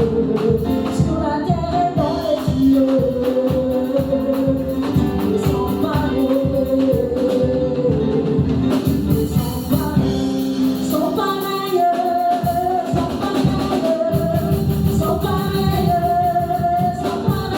sur la terre et dans les cieux. Sans pareil, sans pareil, sans pareil, sans pareil, sans pareil, sans pareil,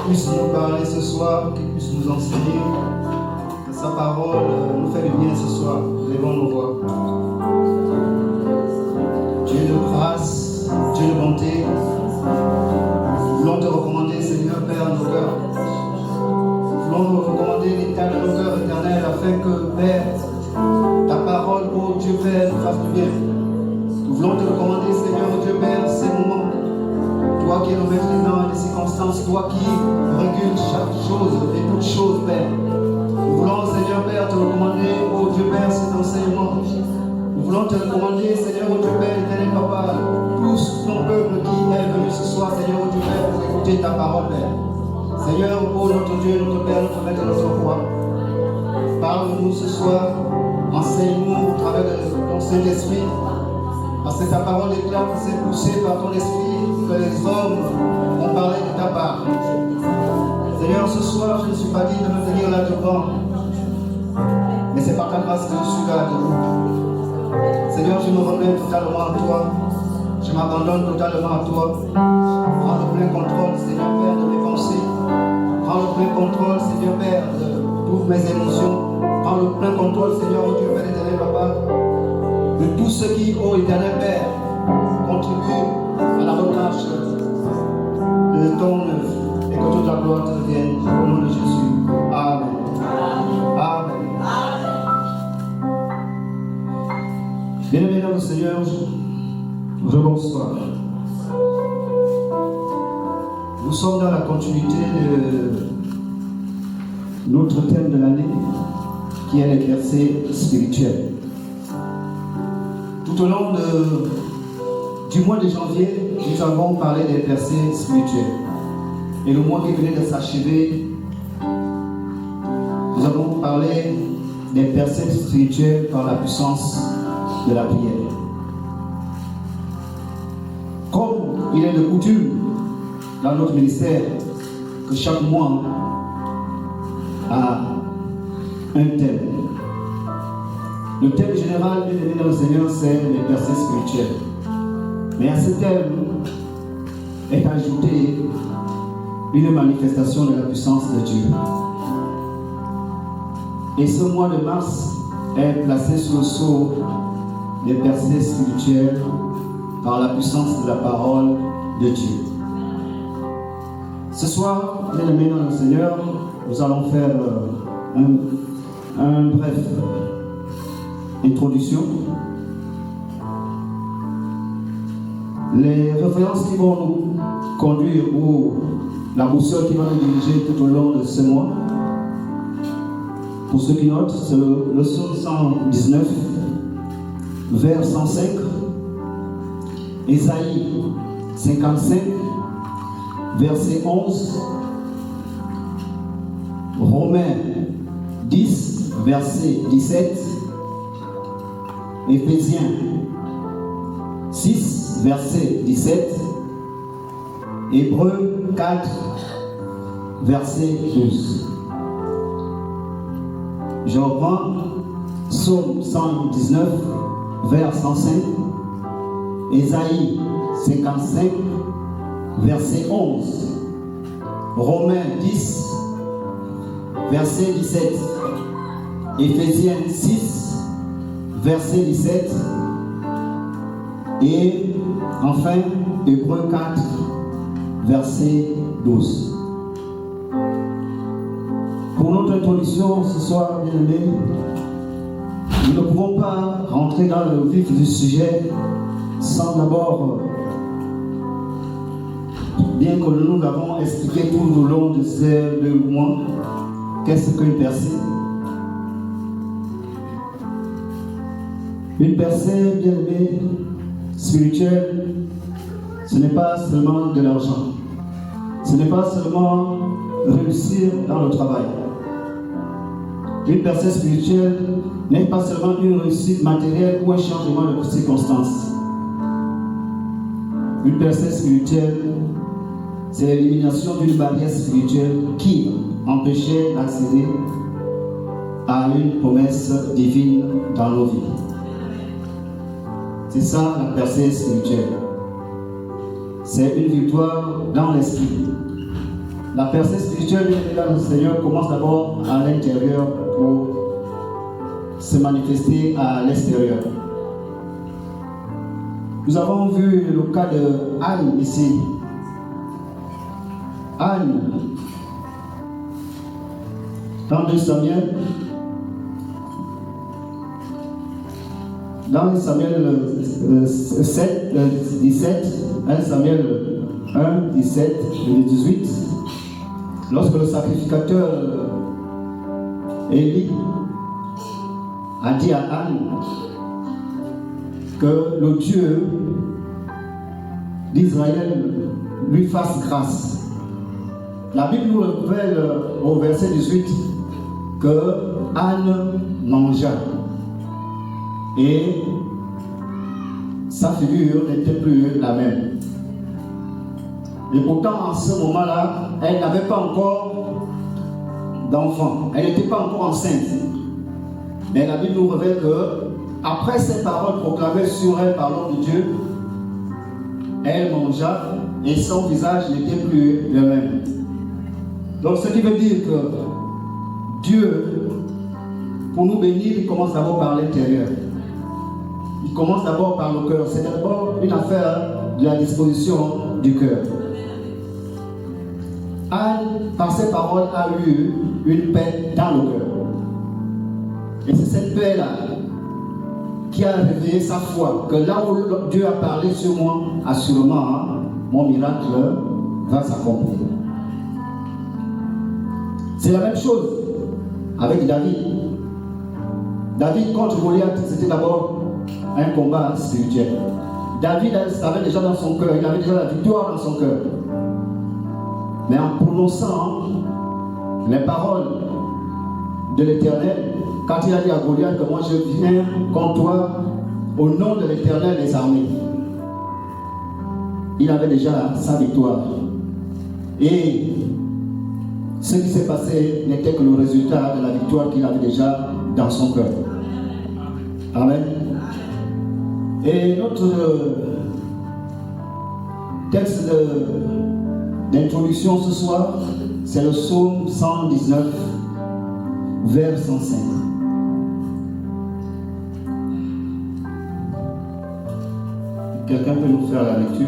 puisse nous parler ce soir, qu'il puisse nous enseigner, que sa parole nous fait du bien ce soir. Levons nos voix. Dieu de grâce, Dieu de bonté, nous voulons te recommander, Seigneur Père, nos cœurs. Nous voulons nous recommander l'état de nos cœurs éternels afin que, Père, ta parole, ô Dieu Père, nous fasse du bien. Nous voulons te recommander, Seigneur, ô Dieu Père, ces moments. Toi qui es le maître des temps et des circonstances, toi qui régules chaque chose et toute chose, Père. Nous voulons, Seigneur Père, te recommander, ô Dieu Père, cet enseignement. Nous voulons te recommander, Seigneur, ô Dieu Père, éternel Papa, tous ton peuple qui est venu ce soir, Seigneur, ô Dieu Père, pour écouter ta parole, Père. Seigneur, ô notre Dieu, notre Père, notre Maître, notre Roi, parle-nous ce soir, enseigne-nous au travers de ton Saint-Esprit, parce que ta parole déclare que c'est poussé par ton esprit que les hommes ont parlé de ta part. Seigneur, ce soir, je ne suis pas dit de me tenir là devant, mais c'est par ta grâce que je suis là debout. Seigneur, je me remets totalement à toi, je m'abandonne totalement à toi. Prends le plein contrôle, Seigneur Père, de mes pensées. Prends le plein contrôle, Seigneur Père, de toutes mes émotions. Prends le plein contrôle, Seigneur, ô Dieu Père éternel, Papa, de tout ce qui, ô éternel Père, contribue à la retâche de ton œuvre et que toute la gloire te revienne au nom de Jésus. Amen. Seigneur, rebonsoir. Nous sommes dans la continuité de notre thème de l'année, qui est les versets spirituels. Tout au long du mois de janvier, nous avons parlé des versets spirituels. Et le mois qui venait de s'achever, nous avons parlé des versets spirituels par la puissance de la prière. Comme il est de coutume dans notre ministère que chaque mois a un thème. Le thème général de le Seigneur, c'est les versets spirituels. Mais à ce thème est ajoutée une manifestation de la puissance de Dieu. Et ce mois de mars est placé sous le sceau des versets spirituels par la puissance de la parole de Dieu. Ce soir, bien-aimés dans le Seigneur, nous allons faire un bref introduction. Les références qui vont nous conduire ou la boussole qui va nous diriger tout au long de ce mois. Pour ceux qui notent, c'est le psaume 119, vers 105, Ésaïe 55, verset 11, Romains 10, verset 17, Éphésiens 6, verset 17, Hébreux 4, verset 12. Je reprends Psaume 119, vers 105, Ésaïe 55, verset 11, Romains 10, verset 17, Éphésiens 6, verset 17, et enfin Hébreux 4, verset 12. Pour notre introduction ce soir, bien-aimés, nous ne pouvons pas rentrer dans le vif du sujet sans d'abord, bien que nous l'avons expliqué tout au long de ces 2 mois, qu'est-ce qu'une percée? Une percée, bien-aimée, spirituelle, ce n'est pas seulement de l'argent. Ce n'est pas seulement réussir dans le travail. Une percée spirituelle n'est pas seulement une réussite matérielle ou un changement de circonstances. Une percée spirituelle, c'est l'élimination d'une barrière spirituelle qui empêchait d'accéder à une promesse divine dans nos vies. C'est ça la percée spirituelle. C'est une victoire dans l'esprit. La percée spirituelle dans le Seigneur commence d'abord à l'intérieur pour se manifester à l'extérieur. Nous avons vu le cas de Anne ici. Anne, dans 2 Samuel, dans Samuel 7, 17, 1 Samuel 1, 17 et 18, lorsque le sacrificateur Élie a dit à Anne que le Dieu d'Israël lui fasse grâce. La Bible nous révèle au verset 18 que Anne mangea et sa figure n'était plus la même. Et pourtant, en ce moment-là, elle n'avait pas encore d'enfant. Elle n'était pas encore enceinte. Mais la Bible nous révèle que, après ces paroles proclamées sur elle par l'homme de Dieu, elle mangea et son visage n'était plus le même. Donc, ce qui veut dire que Dieu, pour nous bénir, il commence d'abord par l'intérieur. Il commence d'abord par le cœur. C'est d'abord une affaire de la disposition du cœur. Anne, par ses paroles, a eu une paix dans le cœur. Et c'est cette paix-là qui a réveillé sa foi, que là où Dieu a parlé sur moi, assurément, mon miracle va s'accomplir. C'est la même chose avec David. David contre Goliath, c'était d'abord un combat spirituel. David avait déjà dans son cœur, il avait déjà la victoire dans son cœur. Mais en prononçant les paroles de l'Éternel, quand il a dit à Goliath que moi je viens contre toi au nom de l'Éternel des armées, il avait déjà sa victoire. Et ce qui s'est passé n'était que le résultat de la victoire qu'il avait déjà dans son cœur. Amen. Et notre texte d'introduction ce soir, c'est le psaume 119, vers 105. Quelqu'un peut nous faire la lecture?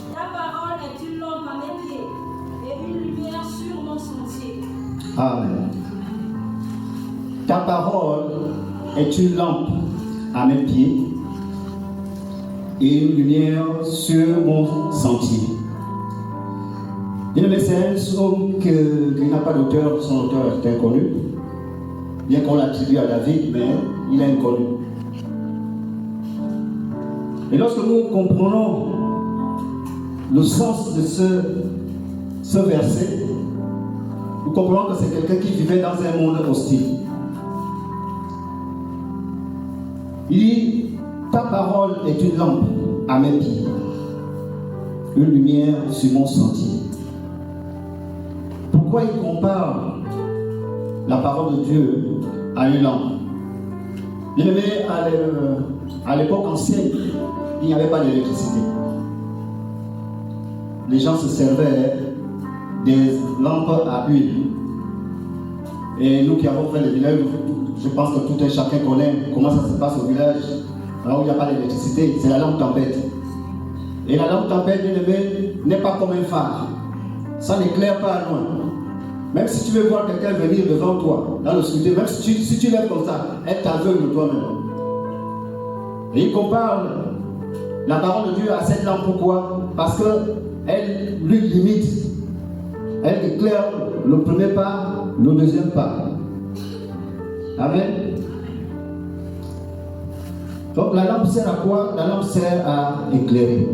Ta parole est une lampe à mes pieds et une lumière sur mon sentier. Amen. Ta parole est une lampe à mes pieds et une lumière sur mon sentier. Bien, mais c'est un psaume qui n'a pas d'auteur, son auteur est inconnu. Bien qu'on l'attribue à David, mais il est inconnu. Et lorsque nous comprenons le sens de ce verset, nous comprenons que c'est quelqu'un qui vivait dans un monde hostile. Il dit, ta parole est une lampe à mes pieds, une lumière sur mon sentier. Pourquoi il compare la parole de Dieu à une lampe? Bien aimé, à l'époque ancienne, il n'y avait pas d'électricité. Les gens se servaient des lampes à huile. Et nous qui avons fait le village, je pense que tout un chacun connaît comment ça se passe au village, là où il n'y a pas d'électricité, c'est la lampe tempête. Et la lampe tempête, bien aimé, n'est pas comme un phare. Ça n'éclaire pas à loin. Même si tu veux voir quelqu'un venir devant toi, dans l'obscurité, même si tu lèves comme ça, elle t'aveugle toi-même. Et il compare la parole de Dieu à cette lampe. Pourquoi? Parce qu'elle lui limite. Elle éclaire le premier pas, le deuxième pas. Amen. Donc la lampe sert à quoi? La lampe sert à éclairer.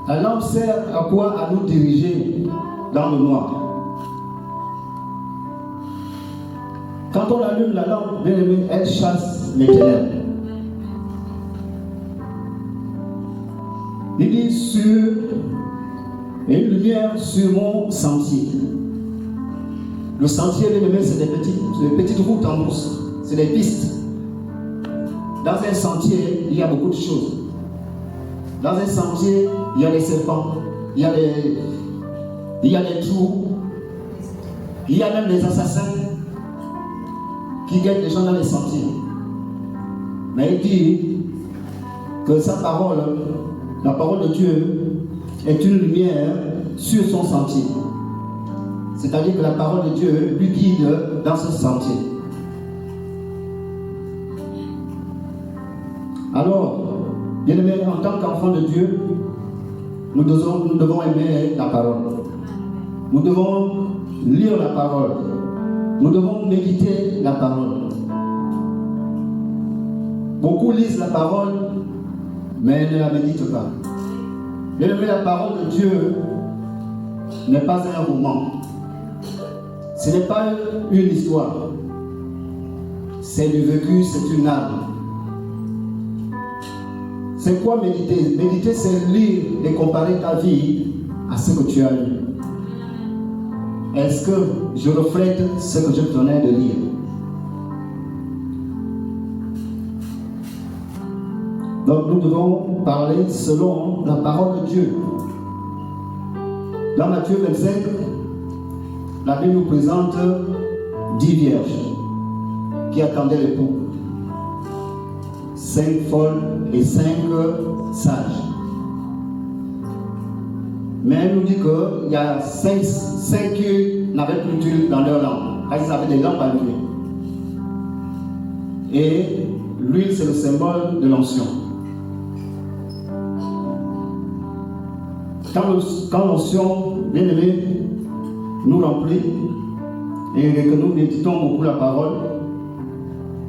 La lampe sert à quoi? À nous diriger dans le noir. Quand on allume la lampe, bien aimé, elle chasse les ténèbres. Il dit et une lumière sur mon sentier. Le sentier, bien aimé, c'est des petites routes en brousse, c'est des pistes. Dans un sentier, il y a beaucoup de choses. Dans un sentier, il y a des serpents, il y a des trous, il y a même des assassins qui guettent les gens dans les sentiers. Mais il dit que sa parole, la parole de Dieu, est une lumière sur son sentier. C'est-à-dire que la parole de Dieu lui guide dans ce sentier. Alors, bien aimé, en tant qu'enfant de Dieu, nous devons aimer la parole. Nous devons lire la parole. Nous devons méditer la parole. Beaucoup lisent la parole, mais ne la méditent pas. Bien aimé, la parole de Dieu n'est pas un roman. Ce n'est pas une histoire. C'est du vécu, c'est une âme. C'est quoi méditer? Méditer, c'est lire et comparer ta vie à ce que tu as lu. Est-ce que je reflète ce que je venais de lire? Donc nous devons parler selon la parole de Dieu. Dans Matthieu 25, la Bible nous présente 10 vierges qui attendaient l'époux. 5 folles et 5 sages. Mais elle nous dit qu'il y a 5 qui n'avaient plus d'huile dans leur lampe. Ils avaient des lampes à l'huile. Et l'huile, c'est le symbole de l'onction. Quand l'onction, bien aimé, nous remplit et que nous méditons beaucoup la parole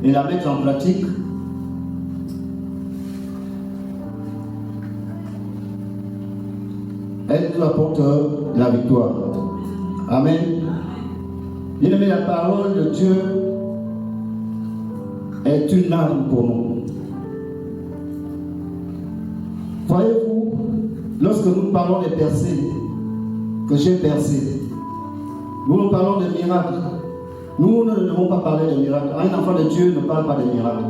et la mettre en pratique, elle nous apporte la victoire. Amen. Bien aimé, la parole de Dieu est une arme pour nous. Voyez-vous, lorsque nous parlons des percées que j'ai percées, nous parlons des miracles. Nous ne devons pas parler des miracles. Un enfant de Dieu ne parle pas des miracles.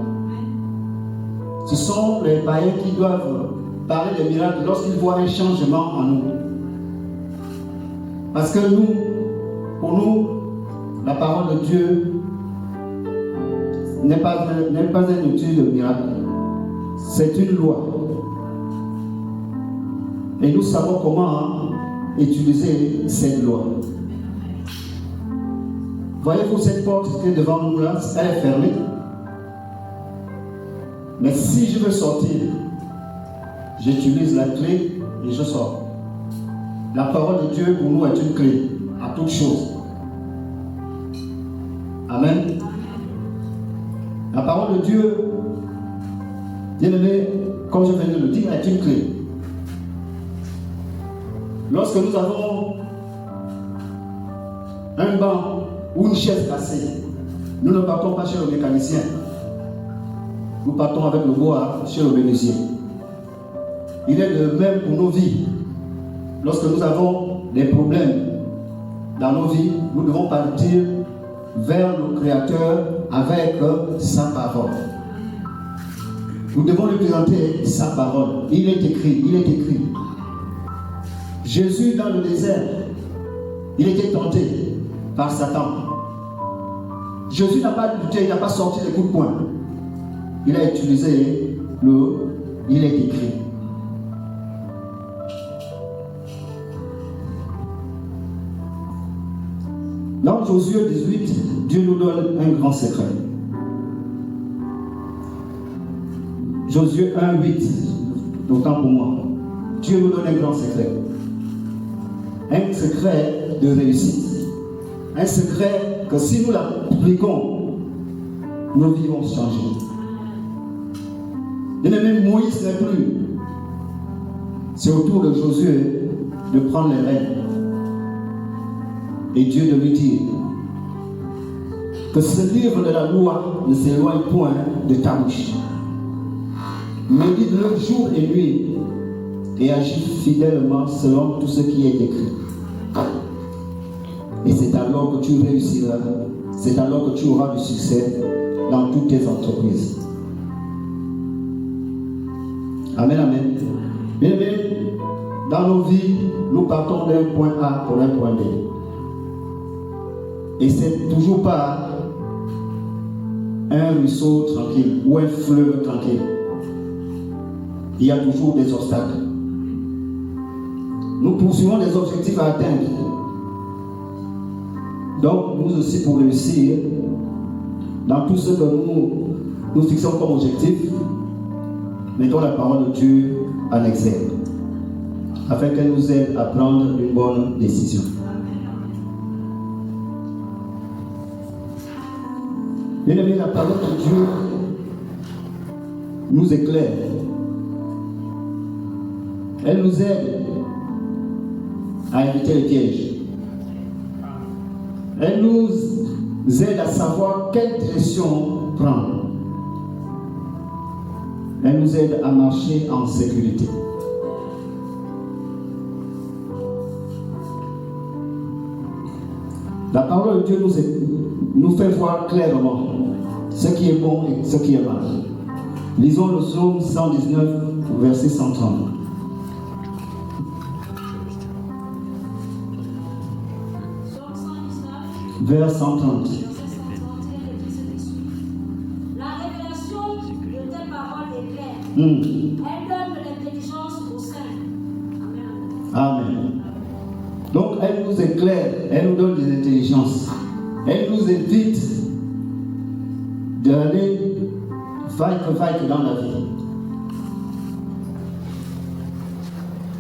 Ce sont les païens qui doivent parler des miracles lorsqu'ils voient un changement en nous. Parce que pour nous, la parole de Dieu n'est pas un outil de miracle. C'est une loi. Et nous savons comment utiliser cette loi. Voyez-vous cette porte qui est devant nous là, elle est fermée. Mais si je veux sortir, j'utilise la clé et je sors. La parole de Dieu pour nous est une clé à toute chose. Amen. La parole de Dieu, bien aimé, comme je viens de le dire, est une clé. Lorsque nous avons un banc ou une chaise cassée, nous ne partons pas chez le mécanicien. Nous partons avec le bois chez le menuisier. Il est de même pour nos vies. Lorsque nous avons des problèmes dans nos vies, nous devons partir vers le Créateur avec sa parole. Nous devons lui présenter sa parole. Il est écrit. Jésus dans le désert, il était tenté par Satan. Jésus n'a pas lutté, il n'a pas sorti les coups de poing. Il a utilisé il est écrit. Dans Josué 18, Dieu nous donne un grand secret. Josué 1, 8, d'autant pour moi. Dieu nous donne un grand secret. Un secret de réussite. Un secret que si nous l'appliquons, nos vies vont changer. Et même Moïse n'est plus. C'est au tour de Josué de prendre les rênes. Et Dieu de lui dire que ce livre de la loi ne s'éloigne point de ta bouche. Médite-le jour et nuit et agis fidèlement selon tout ce qui est écrit. Et c'est alors que tu réussiras, c'est alors que tu auras du succès dans toutes tes entreprises. Amen, amen. Bien, dans nos vies, nous partons d'un point A pour un point B. Et c'est toujours pas un ruisseau tranquille ou un fleuve tranquille. Il y a toujours des obstacles. Nous poursuivons des objectifs à atteindre. Donc, nous aussi, pour réussir dans tout ce que nous fixons comme objectif, mettons la parole de Dieu en exergue, afin qu'elle nous aide à prendre une bonne décision. Bien aimé, la parole de Dieu nous éclaire. Elle nous aide à éviter les pièges. Elle nous aide à savoir quelle direction prendre. Elle nous aide à marcher en sécurité. La parole de Dieu nous fait voir clairement ce qui est bon et ce qui est mal. Lisons le psaume 119, verset 130. Vers 130. Elle donne de l'intelligence aux saints. Amen. Amen. Donc elle nous éclaire, elle nous donne des intelligences. Elle nous évite d'aller vaille dans la vie.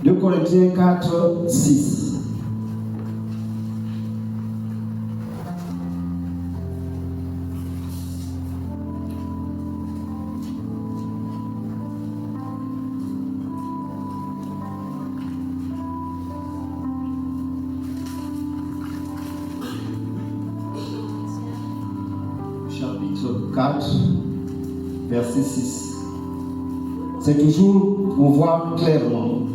2 Corinthiens 4, 6. Chapitre 4, verset 6. C'est toujours pour voir clairement.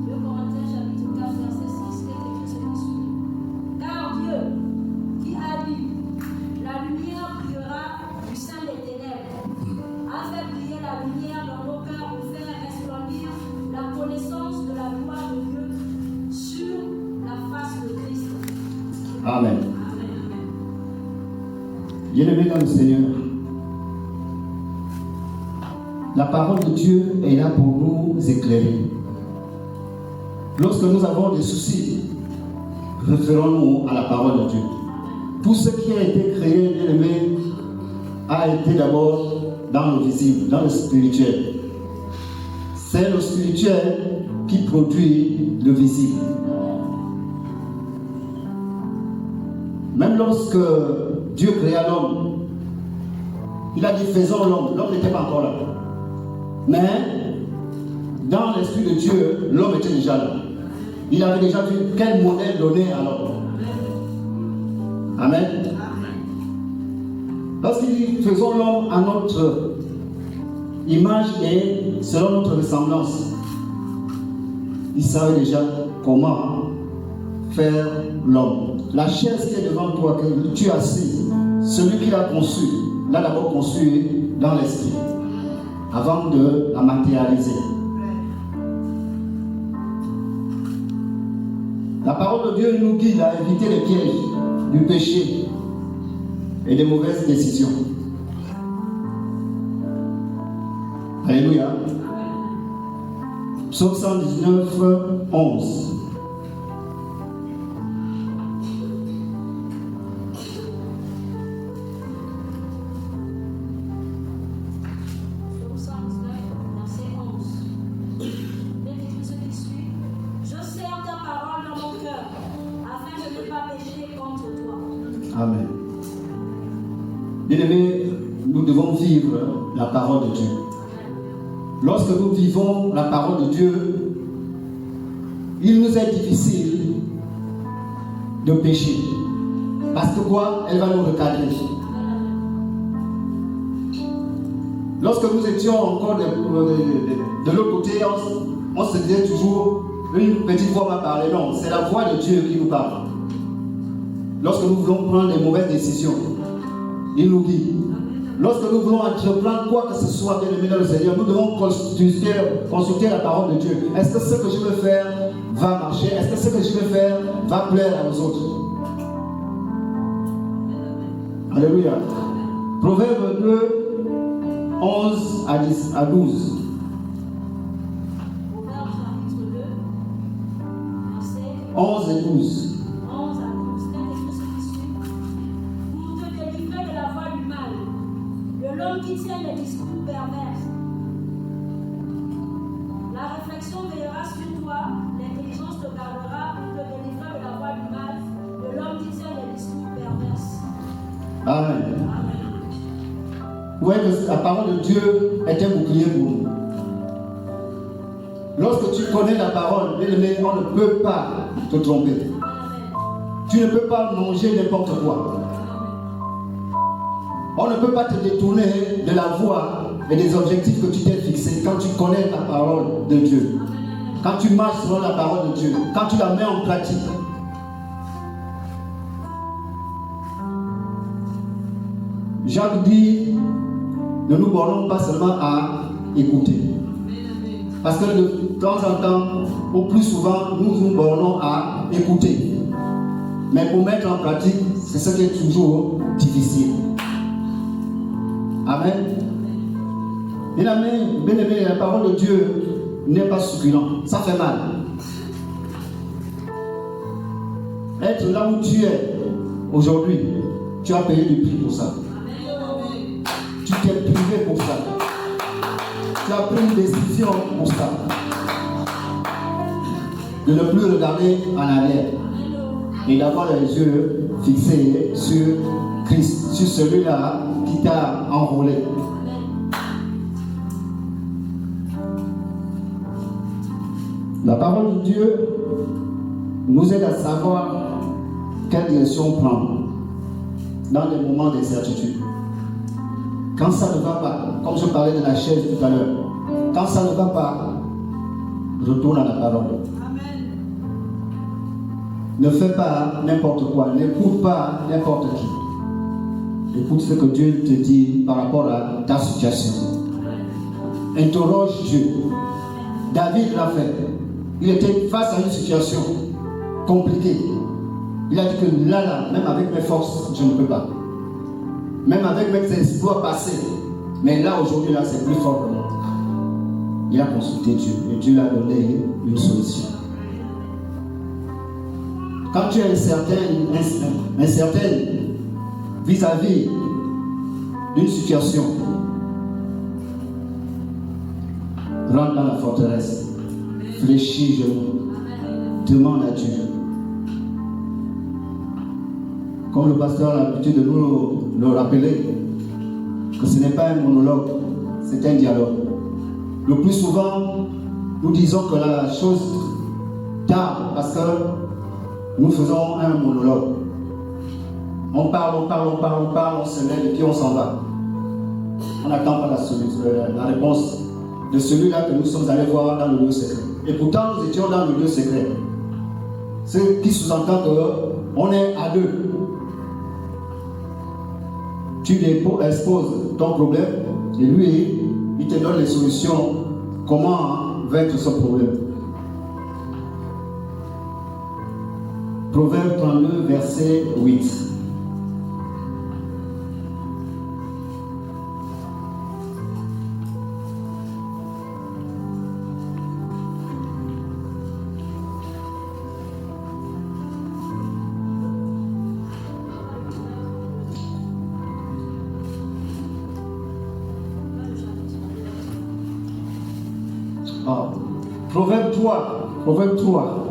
2 Corinthiens chapitre 4, verset 6, est écrit ceci. Car Dieu, qui a dit, la lumière brillera du sein des ténèbres, a fait briller la lumière dans nos cœurs pour faire resplendir la connaissance de la gloire de Dieu sur la face de Christ. Amen. Bien-aimés dans le Seigneur, la parole de Dieu est là pour nous éclairer. Lorsque nous avons des soucis, référons-nous à la parole de Dieu. Tout ce qui a été créé, bien-aimé, a été d'abord dans le visible, dans le spirituel. C'est le spirituel qui produit le visible. Même lorsque Dieu créa l'homme, il a dit faisons l'homme. L'homme n'était pas encore là. Mais dans l'esprit de Dieu, l'homme était déjà là. Il avait déjà vu quel modèle donner à l'homme. Amen. Lorsqu'il dit faisons l'homme à notre image et selon notre ressemblance, il savait déjà comment faire l'homme. La chaise qui est devant toi, que tu as assis, celui qui l'a conçu, l'a d'abord conçu dans l'esprit, avant de la matérialiser. La parole de Dieu nous guide à éviter les pièges du péché et des mauvaises décisions. Alléluia. Psaume 119, 11. Amen. Bien-aimés, nous devons vivre la parole de Dieu. Lorsque nous vivons la parole de Dieu, il nous est difficile de pécher. Parce que quoi? Elle va nous recadrer. Lorsque nous étions encore de l'autre côté, on se disait toujours, une petite voix m'a parlé. Non, c'est la voix de Dieu qui nous parle. Lorsque nous voulons prendre des mauvaises décisions, il nous guide. Lorsque nous voulons entreprendre quoi que ce soit, bien aimé dans le Seigneur, nous devons consulter la parole de Dieu. Est-ce que ce que je veux faire va marcher? Est-ce que ce que je veux faire va plaire aux autres? Alléluia. Proverbe 2, 11 à 12. Proverbe chapitre 2, verset 11 et 12. L'homme qui tient les discours pervers. La réflexion veillera sur toi, l'intelligence te gardera pour te délivrer de la voie du mal, de l'homme qui tient les discours pervers. Amen. Ouais, la parole de Dieu est un bouclier pour nous. Lorsque tu connais la parole, bien-aimé, on ne peut pas te tromper. Tu ne peux pas manger n'importe quoi. On ne peut pas te détourner de la voie et des objectifs que tu t'es fixés quand tu connais la parole de Dieu. Quand tu marches selon la parole de Dieu. Quand tu la mets en pratique. Jacques dit, ne nous bornons pas seulement à écouter. Parce que de temps en temps, ou plus souvent, nous nous bornons à écouter. Mais pour mettre en pratique, c'est ce qui est toujours difficile. Amen. Bien aimé, la parole de Dieu n'est pas succulent. Ça fait mal. Être là où tu es aujourd'hui, tu as payé le prix pour ça. Tu t'es privé pour ça. Tu as pris une décision pour ça. De ne plus regarder en arrière. Et d'avoir les yeux fixés sur Christ, sur celui-là qui t'a enrôlé. La parole de Dieu nous aide à savoir quelle direction prendre dans les moments d'incertitude. Quand ça ne va pas, comme je parlais de la chaise tout à l'heure, quand ça ne va pas, retourne à la parole. Amen. Ne fais pas n'importe quoi, n'écoute pas n'importe qui. Écoute ce que Dieu te dit par rapport à ta situation. Interroge Dieu. David l'a fait. Il était face à une situation compliquée. Il a dit que là, même avec mes forces, je ne peux pas. Même avec mes exploits passés. Mais là, aujourd'hui, là, c'est plus fort que moi. Il a consulté Dieu et Dieu lui a donné une solution. Quand tu es incertaine vis-à-vis d'une situation, rentre dans la forteresse, fléchis genoux, demande à Dieu. Comme le pasteur a l'habitude de nous le rappeler, que ce n'est pas un monologue, c'est un dialogue. Le plus souvent, nous disons que la chose tarde parce que nous faisons un monologue. On parle, on se lève et puis on s'en va. On n'attend pas la réponse de celui-là que nous sommes allés voir dans le lieu secret. Et pourtant, nous étions dans le lieu secret. Ce qui sous-entend qu'on est à deux. Tu exposes ton problème et lui, il te donne les solutions. Comment vaincre ce problème? Proverbe 32, verset 8. Proverbe 3,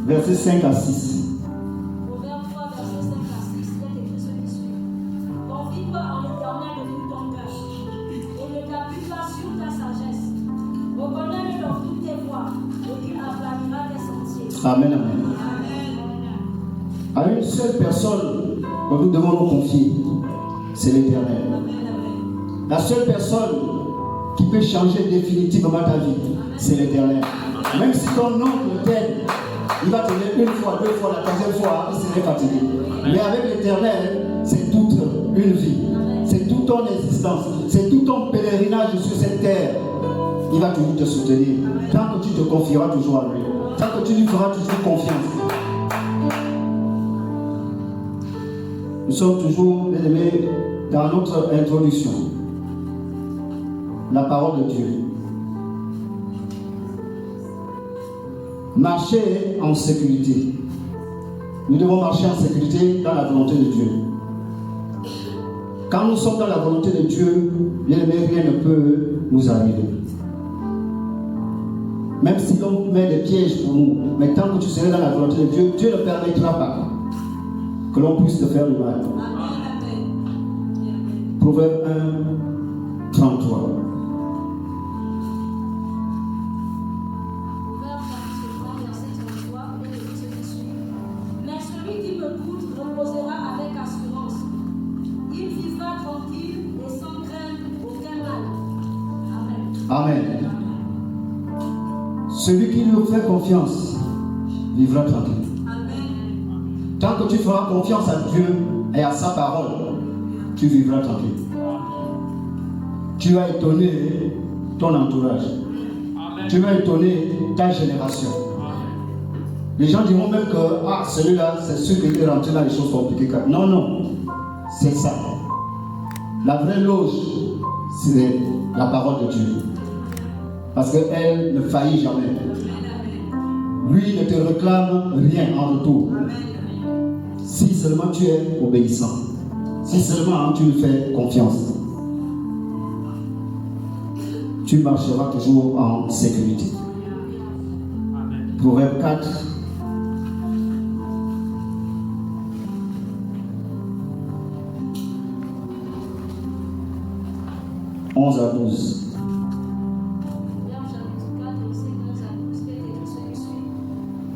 verset 5 à 6. Proverbe 3, verset 5 à 6, il y a écrit ce qui suit. Confie-toi en l'Éternel de tout ton cœur et ne t'appuie pas sur ta sagesse. Reconnais-le dans toutes tes voies et il aplanira tes sentiers. Amen, amen. À une seule personne que nous devons nous confier, c'est l'Éternel. La seule personne qui peut changer définitivement ta vie, c'est l'Éternel. Même si ton oncle t'aide, il va t'aider une fois, deux fois, la troisième fois, il serait fatigué. Mais avec l'Éternel, c'est toute une vie. C'est toute ton existence. C'est tout ton pèlerinage sur cette terre. Il va toujours te soutenir. Tant que tu te confieras toujours à lui. Tant que tu lui feras toujours confiance. Nous sommes toujours, bien aimés, dans notre introduction. La parole de Dieu. Marcher en sécurité. Nous devons marcher en sécurité dans la volonté de Dieu. Quand nous sommes dans la volonté de Dieu, bien aimé, rien ne peut nous arriver. Même si l'on met des pièges pour nous, mais tant que tu seras dans la volonté de Dieu, Dieu ne permettra pas que l'on puisse te faire du mal. Proverbe 1, 33. Amen. Celui qui nous fait confiance vivra tranquille. Amen. Tant que tu feras confiance à Dieu et à sa parole, tu vivras tranquille. Tu vas étonner ton entourage. Amen. Tu vas étonner ta génération. Amen. Les gens diront même que celui-là, c'est celui qui est rentré dans les choses compliquées. Non, c'est ça. La vraie loge, c'est la parole de Dieu. Parce qu'elle ne faillit jamais. Lui ne te réclame rien en retour. Si seulement tu es obéissant. Si seulement tu lui fais confiance. Tu marcheras toujours en sécurité. Proverbe 4. « 11 à 12.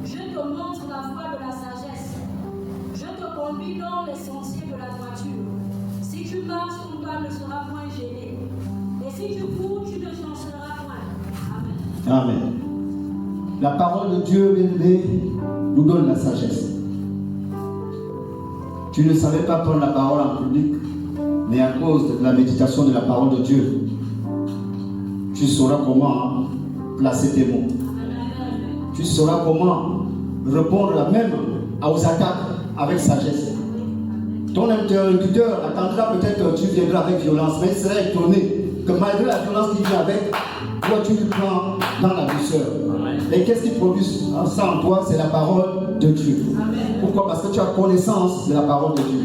Je te montre la voie de la sagesse. Je te conduis dans les sentiers de la droiture. Si tu marches, ton pas ne sera point gêné. Et si tu cours, tu ne chanceras point. Amen. Amen. La parole de Dieu, bien-aimé, nous donne la sagesse. Tu ne savais pas prendre la parole en public, mais à cause de la méditation de la parole de Dieu, tu sauras comment placer tes mots. Tu sauras comment répondre même aux attaques avec sagesse. Ton interlocuteur attendra peut-être que tu viendras avec violence, mais il sera étonné que malgré la violence qu'il vient avec, toi tu le prends dans la douceur. Et qu'est-ce qui produit ça en toi? C'est la parole de Dieu. Pourquoi? Parce que tu as connaissance de la parole de Dieu.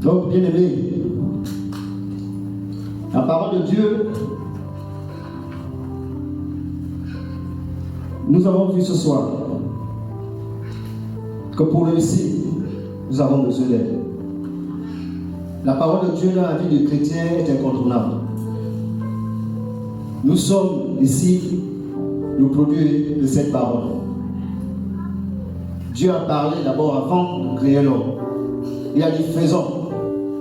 Donc, bien aimé, la parole de Dieu, nous avons vu ce soir que pour réussir, nous avons besoin d'aide. La parole de Dieu dans la vie du chrétien est incontournable. Nous sommes ici le produit de cette parole. Dieu a parlé d'abord avant de créer l'homme. Il a dit faisons.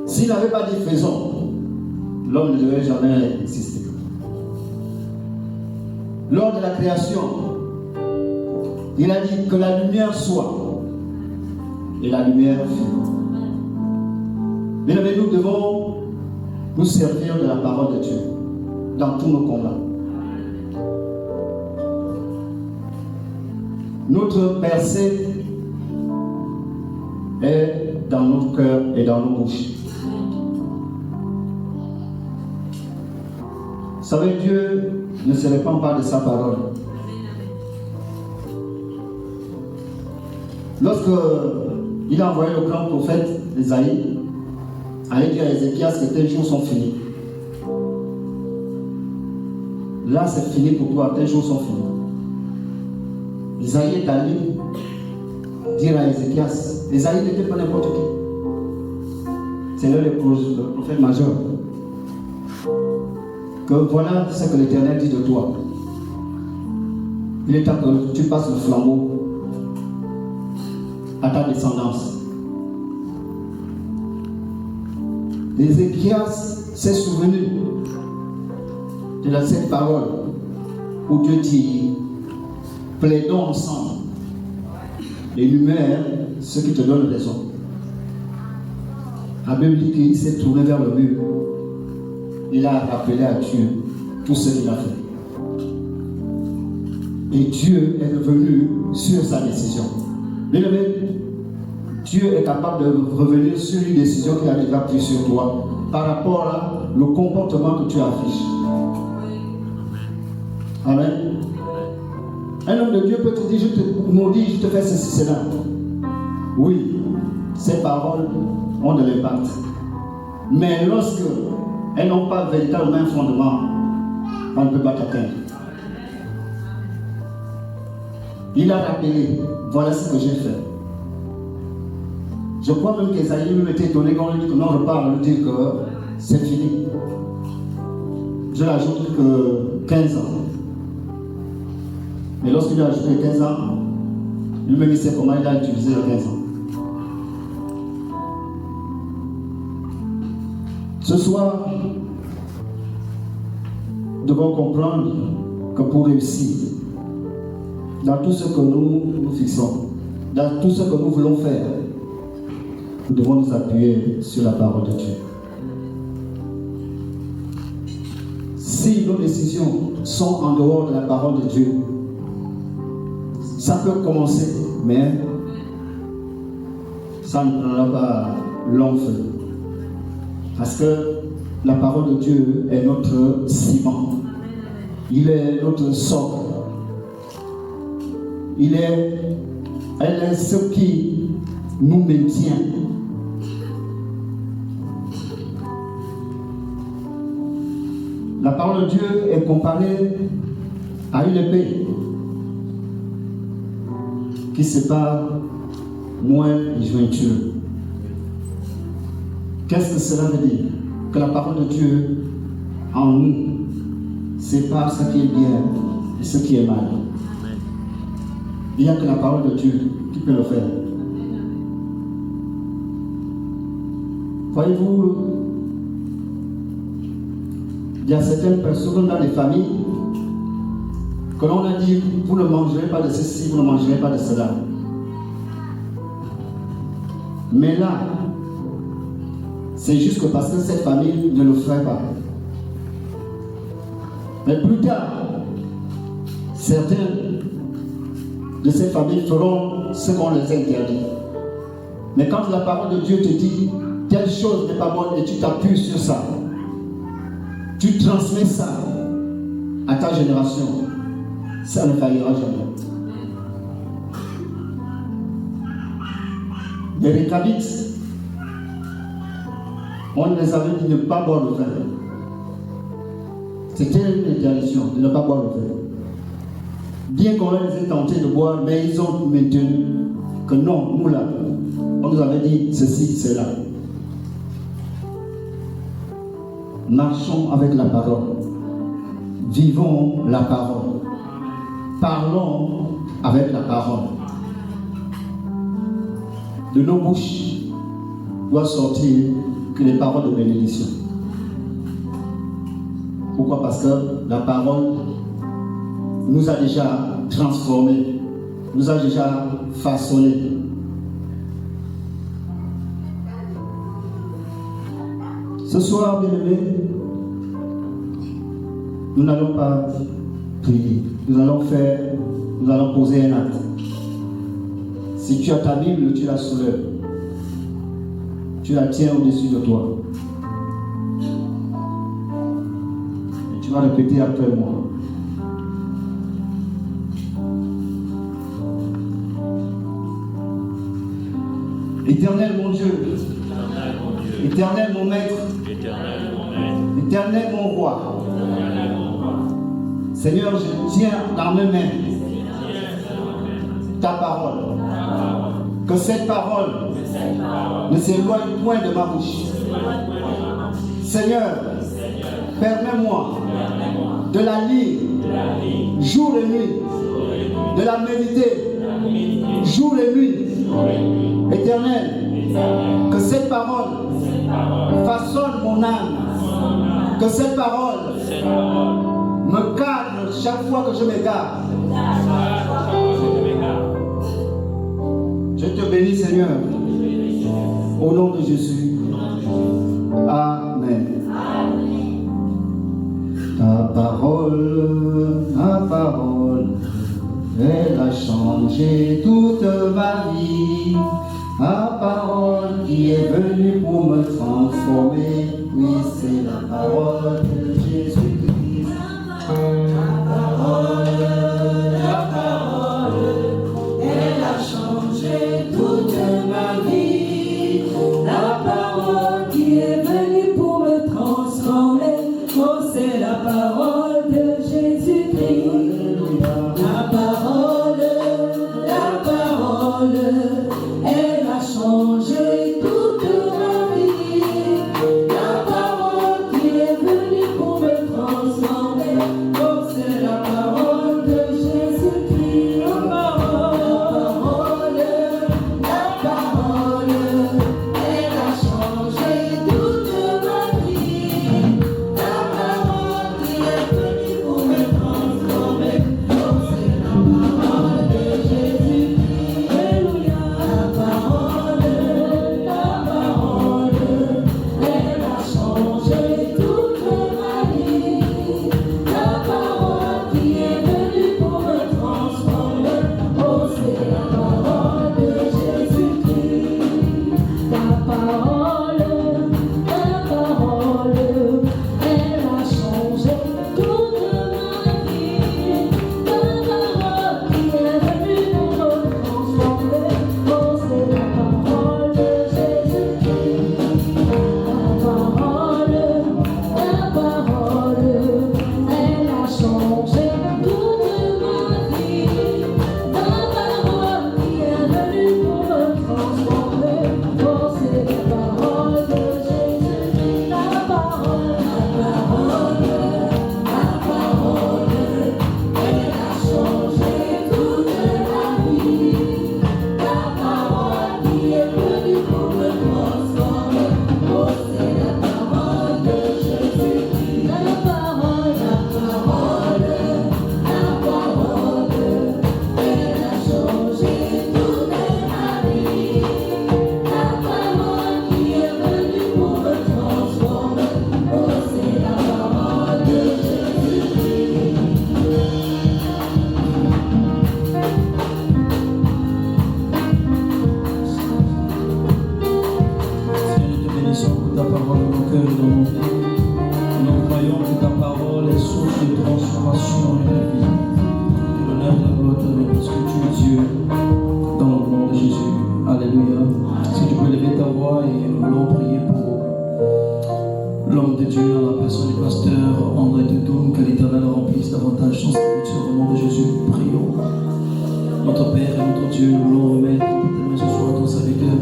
S'il n'avait pas dit faisons, l'homme ne devait jamais exister. Lors de la création, il a dit que la lumière soit. Et la lumière fut. Mais nous devons nous servir de la parole de Dieu dans tous nos combats. Notre percée est dans notre cœur et dans nos bouches. Vous savez, Dieu ne se répand pas de sa parole. Lorsque il a envoyé le grand prophète Esaïe, allez dire à Ézéchias que tes jours sont finis. Là, c'est fini pour toi, tes jours sont finis. Esaïe est allé dire à Ézéchias, Esaïe n'était pas n'importe qui. C'est le prophète majeur. Que voilà ce que l'Éternel dit de toi. Il est temps que tu passes le flambeau à ta descendance. Ézéchias s'est souvenu de cette parole où Dieu dit plaidons ensemble, énumère ce qui te donne raison. La Bible dit qu'il s'est tourné vers le mur. Il a rappelé à Dieu tout ce qu'il a fait. Et Dieu est revenu sur sa décision. Bien aimé, Dieu est capable de revenir sur une décision qui a déjà prise sur toi par rapport au comportement que tu affiches. Amen. Un homme de Dieu peut te dire, je te maudis, je te fais ceci, cela. Oui, ces paroles ont de l'impact. Mais lorsque elles n'ont pas véritablement un fondement, on ne peut pas t'atteindre. Il a rappelé, voilà ce que j'ai fait. Je crois même qu'Esaïe lui était étonné quand on lui dit que non, je parle, lui dire que c'est fini. Je l'ajoute que 15 ans. Mais lorsqu'il a ajouté 15 ans, lui-même il sait comment il a utilisé les 15 ans. Ce soir, nous devons comprendre que pour réussir, dans tout ce que nous nous fixons, dans tout ce que nous voulons faire, nous devons nous appuyer sur la parole de Dieu. Si nos décisions sont en dehors de la parole de Dieu, ça peut commencer, mais ça ne prendra pas long feu. Parce que la parole de Dieu est notre ciment. Il est notre socle. Elle est ce qui nous maintient. La parole de Dieu est comparée à une épée qui sépare moins et jointure. Qu'est-ce que cela veut dire? Que la parole de Dieu en nous sépare ce qui est bien et ce qui est mal. Il n'y a que la parole de Dieu qui peut le faire. Voyez-vous, il y a certaines personnes dans les familles que l'on a dit, vous ne mangerez pas de ceci, vous ne mangerez pas de cela. Mais là, c'est juste que parce que cette famille ne le ferait pas. Mais plus tard, certains de cette famille feront ce qu'on les interdit. Mais quand la parole de Dieu te dit, telle chose n'est pas bonne et tu t'appuies sur ça, tu transmets ça à ta génération, ça ne faillira jamais. Les Récabites, on les avait dit de ne pas boire le vin. C'était une interdiction de ne pas boire le vin. Bien qu'on les ait tentés de boire, mais ils ont maintenu que non, nous là, on nous avait dit ceci, cela. Marchons avec la parole. Vivons la parole. Parlons avec la parole. De nos bouches doit sortir que les paroles de bénédiction. Pourquoi? Parce que la parole nous a déjà transformés, nous a déjà façonnés. Ce soir, bien-aimés, nous n'allons pas prier. Nous allons poser un acte. Si tu as ta Bible, tu la soulèves. Tu la tiens au-dessus de toi. Et tu vas répéter après moi. Éternel mon Dieu, Éternel mon Maître, Éternel mon Roi, Seigneur, je tiens dans mes mains ta parole. Que cette parole ne s'éloigne point de ma bouche. Seigneur, permets-moi de la lire jour et nuit, de la méditer jour et nuit. Éternel, que cette parole façonne mon âme, que cette parole me calme chaque fois que je m'égare. Je te bénis, Seigneur, au nom de Jésus. Amen. Ta parole, elle a changé toute ma vie. Ta parole qui est venue pour me transformer. Oui, c'est la parole de Jésus-Christ. La parole, elle a changé toute ma vie. La parole qui est venue pour me transformer. Oh, c'est la parole de Jésus-Christ. La parole, elle a changé toute ma vie. La parole qui est venue pour me transformer. Oh, Dieu, en la personne du pasteur André Toutoum, que l'Éternel remplisse davantage son serviteur au nom de Jésus. Prions. Notre Père et notre Dieu, nous voulons remettre tes mains ce soir à ton serviteur.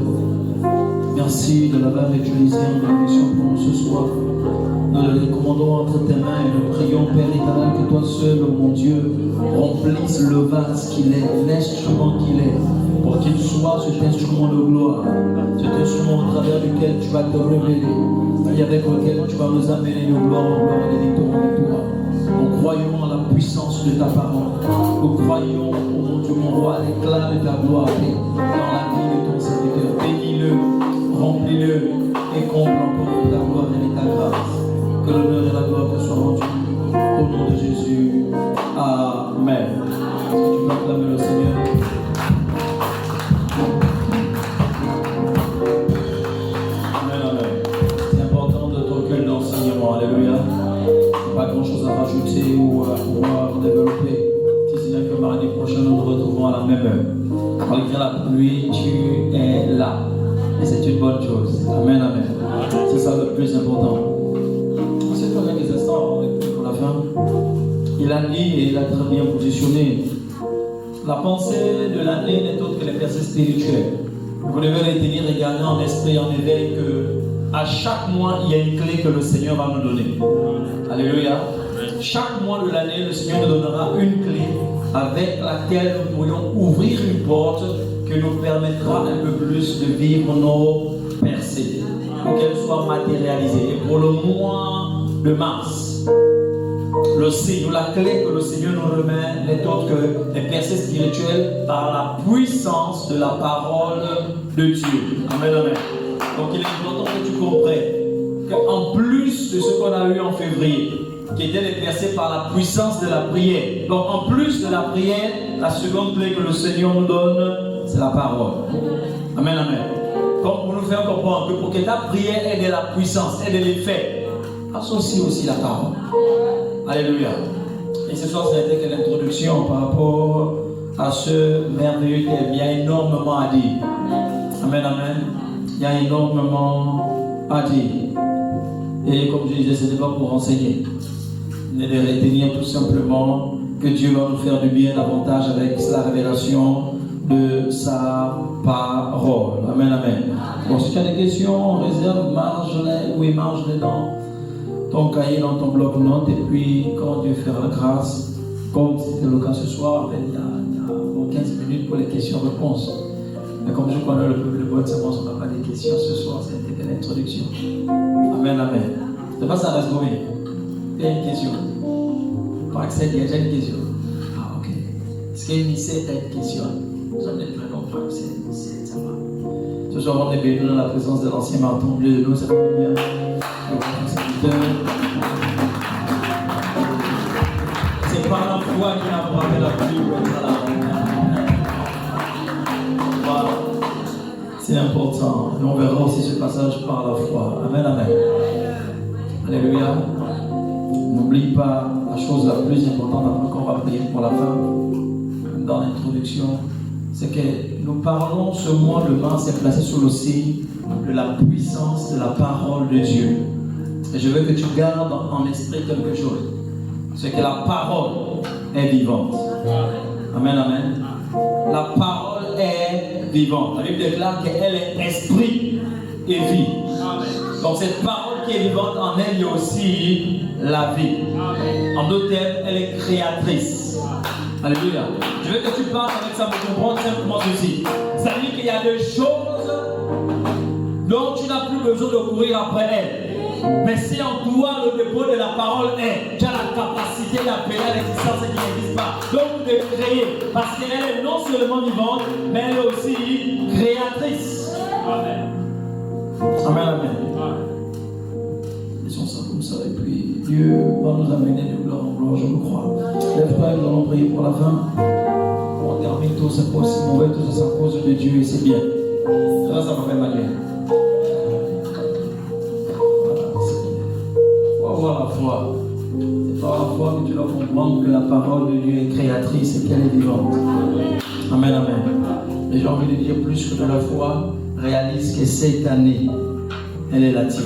Merci de l'avoir utilisé en bénédiction pour nous ce soir. Nous le recommandons entre tes mains et nous prions, Père éternel, que toi seul, mon Dieu, remplisse le vase qu'il est, l'instrument qu'il est, pour qu'il soit cet instrument de gloire, cet instrument au travers duquel tu vas te révéler et avec lequel tu vas nous amener de gloire en gloire et de victoire en victoire. Nous croyons en la puissance de ta parole. Nous croyons, oh mon Dieu, mon roi, l'éclat de ta gloire dans la vie de ton serviteur. Bénis-le, remplis-le et comble encore de ta gloire et de ta grâce. Que l'honneur et la gloire te soient rendus au nom de Jésus. Amen. Est-ce que tu peux acclamer le Seigneur? Amen, amen. C'est important de recueillir l'enseignement. Alléluia. Pas grand chose à rajouter ou à pouvoir développer. Si ce n'est que mardi prochain, nous nous retrouvons à la même heure. Malgré la pluie, tu es là. Et c'est une bonne chose. Amen, amen. C'est ça le plus important. C'est quand même des instants pour la fin. Il a dit et il a très bien positionné. La pensée de l'année n'est autre que les versets spirituels. Vous devez les tenir et garder en esprit, en éveil que à chaque mois, il y a une clé que le Seigneur va nous donner. Alléluia. Chaque mois de l'année, le Seigneur nous donnera une clé avec laquelle nous pourrions ouvrir une porte qui nous permettra un peu plus de vivre nos percées, pour qu'elles soient matérialisées. Et pour le mois de mars, le signe, la clé que le Seigneur nous remet n'est autre que les percées spirituelles par la puissance de la parole de Dieu. Amen, amen. Donc il est important que tu comprennes qu'en plus de ce qu'on a eu en février, qui étaient les percées par la puissance de la prière, donc en plus de la prière, la seconde clé que le Seigneur nous donne, c'est la parole. Amen, amen. Donc pour nous faire comprendre que pour que ta prière ait de la puissance, ait de l'effet, associe aussi la parole. Alléluia. Et ce soir, ça a été que l'introduction par rapport à ce merveilleux thème. Il y a énormément à dire. Amen, amen. Il y a énormément à dire. Et comme je disais, ce n'est pas pour enseigner, mais de retenir tout simplement que Dieu va nous faire du bien davantage avec la révélation de sa parole. Amen, amen. Bon, si tu as des questions, réserve, marge-les dans ton cahier, dans ton bloc-notes, et puis quand Dieu fera grâce, comme c'était le cas ce soir, il y a 15 minutes pour les questions-réponses. Mais comme je connais le peuple de bonne semence, on n'a pas de questions ce soir, c'était que l'introduction. Amen, amen. C'est pas ça, reste gommé. Il y a une question. Pour accéder, il y a déjà une question. Ah, ok. Est-ce qu'il y a une licette à une question? Nous sommes des très longs frères, c'est une licette, ça va. Ce soir, on est bénis dans la présence de l'ancien marteau au milieu de nous, ça fait bien. C'est par la foi qu'il a frappé la pluie pour être là. Voilà. C'est important. Et on verra aussi ce passage par la foi. Amen, amen. Alléluia. N'oublie pas la chose la plus importante avant qu'on va prier pour la fin, dans l'introduction, c'est que nous parlons ce mois de mars est placé sous le signe de la puissance de la parole de Dieu. Et je veux que tu gardes en esprit quelque chose. C'est que la parole est vivante. Amen, amen. La parole est vivante. La Bible déclare qu'elle est esprit et vie. Donc cette parole qui est vivante, en elle, il y a aussi la vie. En d'autres termes, elle est créatrice. Alléluia. Je veux que tu parles avec ça pour comprendre simplement ceci. Ça veut dire qu'il y a des choses dont tu n'as plus besoin de courir après elles. Mais si en toi le dépôt de la parole est, tu as la capacité d'appeler à l'existence qui n'existe pas. Donc de créer. Parce qu'elle est non seulement vivante, mais elle est aussi créatrice. Amen. Amen, amen. Laissons ça comme ça et puis Dieu va nous amener de gloire en gloire, je le crois. Lève-toi et nous allons prier pour la fin. On termine tout, c'est pas aussi mauvais, tout ça c'est à cause de Dieu et c'est bien. Ça m'a fait mal. Avoir la foi. C'est par la foi que tu dois comprendre que la parole de Dieu est créatrice et qu'elle est vivante. Amen, amen. Et j'ai envie de dire plus que de la foi, réalise que cette année, elle est la tienne.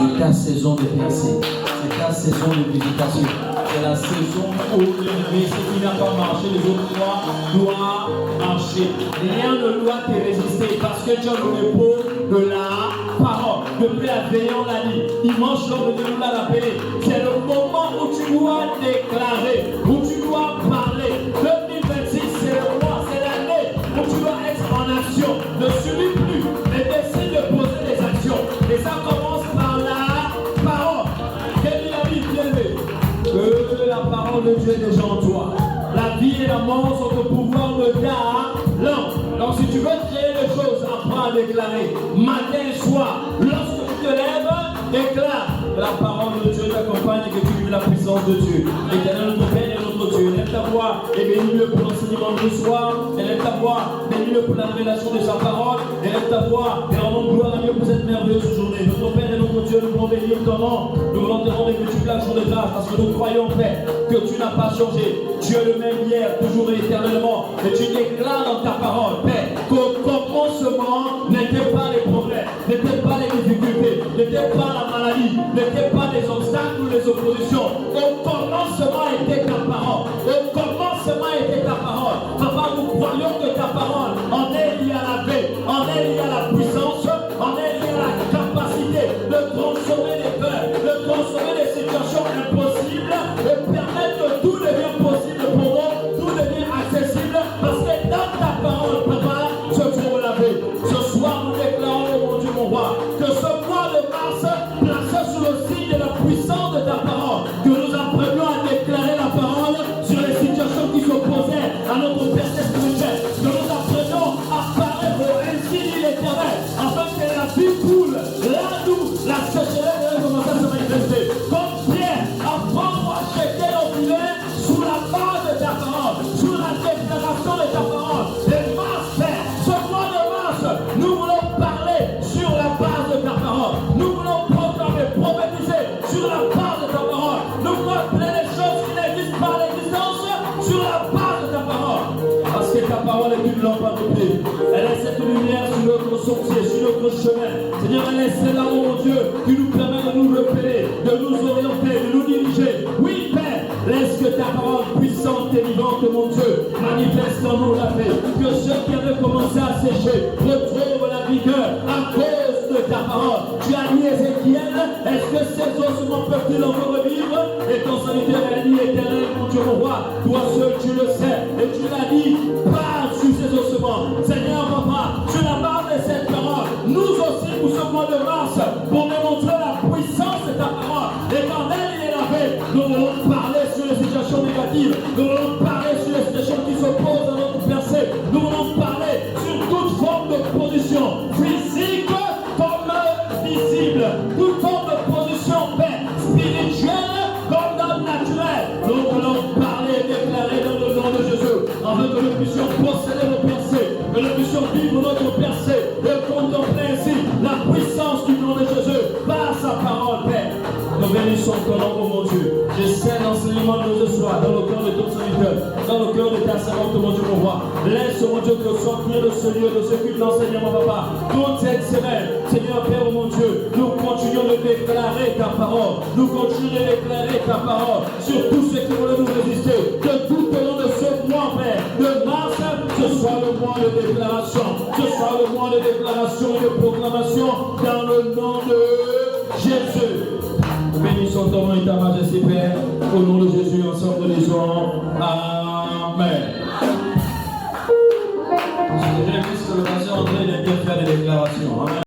C'est ta saison de percée. C'est ta saison de visitation. C'est la saison où ce qui n'a pas marché les autres fois doit marcher. Rien ne doit te résister parce que tu as le repos de la parole. Depuis la veille, on l'a dit. Dimanche, l'homme de nous l'a rappelé. C'est le moment où tu dois déclarer, où tu dois parler. 2026, c'est le mois, c'est l'année où tu dois être en action. Ne subis plus, mais décide de poser des actions. Et ça commence par la parole. Quelle est la vie bien-aimée? Que la parole de Dieu est déjà en toi. La vie et la mort sont au pouvoir de ta langue. Donc si tu veux créer des choses, apprends à déclarer. Matin et soir, lorsque tu te lèves, déclare. La parole de Dieu t'accompagne et que tu vis la puissance de Dieu. Éternel, notre Père et notre Dieu, lève ta voix et bénis-le pour l'enseignement de ce soir. Élève ta voix, bénis-le pour la révélation de sa parole. Élève ta voix et rendons gloire à Dieu pour cette merveilleuse journée. Notre Père et notre Dieu, nous voulons bénir ton nom. Nous voulons te rendre des multiples jours de grâce parce que nous croyons, Père, que tu n'as pas changé. Tu es le même hier, toujours et éternellement. Et tu déclares dans ta parole, Père, qu'au commencement n'étaient pas les problèmes, n'étaient pas les difficultés, n'étaient pas la maladie, n'étaient pas les obstacles ou les oppositions. Au commencement était ta parole. Au commencement était ta parole. Papa, nous croyons que ta parole en est liée à la vie, en est liée à la puissance, en est liée à la capacité de transformer les cœurs, de transformer les situations impossibles et permettre que tout devienne possible pour nous, tout devient accessible parce que dans ta parole, Papa, se trouve la vie. Ce soir, nous déclarons, oh mon Dieu, mon roi, que ce mois de mars, placé sous le signe de la puissance de ta parole, que nous apprenions à déclarer la parole sur les situations qui s'opposaient à notre percée spirituelle, que nous apprenions à parler pour ainsi dit l'Éternel, afin que la vie coule, là d'où la sécheresse devait commencer à se manifester. Comme Pierre, apprends-moi à jeter nos filets sous la base de ta parole, sous la déclaration de ta parole. Et mars, Père, ce mois de mars, nous voulons parler sur la base de ta parole. Nous voulons proclamer, prophétiser sur la base de ta parole. Nous voulons appeler les choses qui n'existent pas à l'existence sur la base de ta parole. Parce que ta parole est une lampe à nos pieds. Elle est cette lumière sur notre sentier, sur notre chemin. Seigneur, elle est celle-là, oh mon Dieu, qui nous permet de nous repérer, de nous orienter, de nous diriger. Oui, Père, laisse que ta parole puissante et vivante, mon Dieu, manifeste en nous la paix. Que ceux qui avaient commencé à sécher retrouvent la vigueur à cause de ta parole. Tu as dit Ézéchiel, est-ce que ces ossements peuvent-ils encore revivre? Et ton serviteur a dit, Éternel, mon Dieu, mon roi, toi seul tu le sais. Et tu l'as dit, parle sur ces ossements. Seigneur, Papa, tu l'as parlé de cette parole. Nous aussi, pour ce mois de mars, pour démontrer la puissance de ta parole. Et quand elle est lavée, nous voulons parler sur les situations négatives. Nous voulons parler sur les situations qui s'opposent à notre percée. Nous voulons parler sur toute forme de position physique comme visible. Toute forme de position spirituelle comme dans le naturel. Nous voulons parler et déclarer dans le nom de Jésus. Afin que nous puissions posséder nos percées, que nous puissions vivre notre percée et contempler ainsi la puissance du nom de Jésus par sa parole, Père. Nous bénissons ton nom, oh mon Dieu. Je sais l'enseignement de ce soir dans le cœur de ton serviteur, dans le cœur de ta servante, mon Dieu, mon roi. Laisse, mon Dieu, que sortir de ce lieu, de ce culte d'enseignement, papa. Toute cette semaine, Seigneur Père, mon Dieu, nous continuons de déclarer ta parole. Nous continuons de déclarer ta parole sur tous ceux qui veulent nous résister. Que tout au long de ce mois, Père, de mars, ce soit le mois de déclaration. Ce soit le mois de déclaration et de proclamation dans le nom de Jésus. Bénissons ton nom et ta majesté, Père. Au nom de Jésus, ensemble, nous disons Amen. J'ai vu que le pasteur André vient de faire des déclarations. Amen.